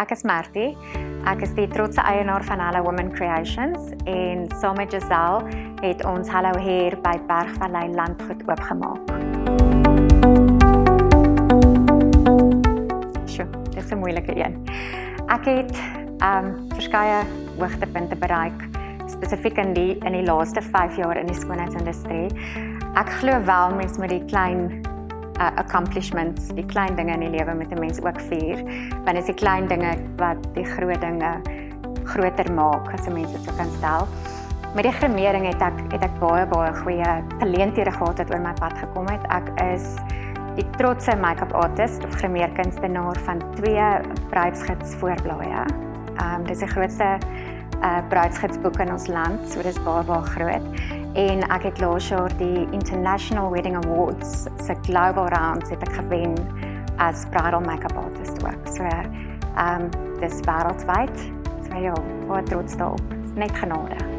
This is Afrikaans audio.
Ek is Martie. Ek is die trotse eienaar van Hello Women Creations en saam met Giselle het ons Hello Hair by Bergvallei Landgoed oopgemaak. Sjoe, dit is 'n moeilike een. Ek het verskeie hoogtepunte bereik, spesifiek in die laaste 5 jaar in die skoonheidsindustrie. Ek glo wel mens met die klein accomplishments, die klein dinge in die lewe met 'n mens ook vier, want is die klein dinge wat die groot dinge groter maak, as 'n mens dit so kan stel. Met die gremering het ek baie goeie geleenthede gehad wat oor my pad gekom het. Ek is die trotse make-up artist of gremeerkunstenaar van 2 bruidsgids voorblaaie. Dis die grootste bruidsgidsboek in ons land, so dis baie groot. En ek het laas jaar die International Wedding Awards se Global Rounds het ek gewen as bridal make-up artist ook. So dis wêreldwyd. So ja, baie trots daarop. Net genade.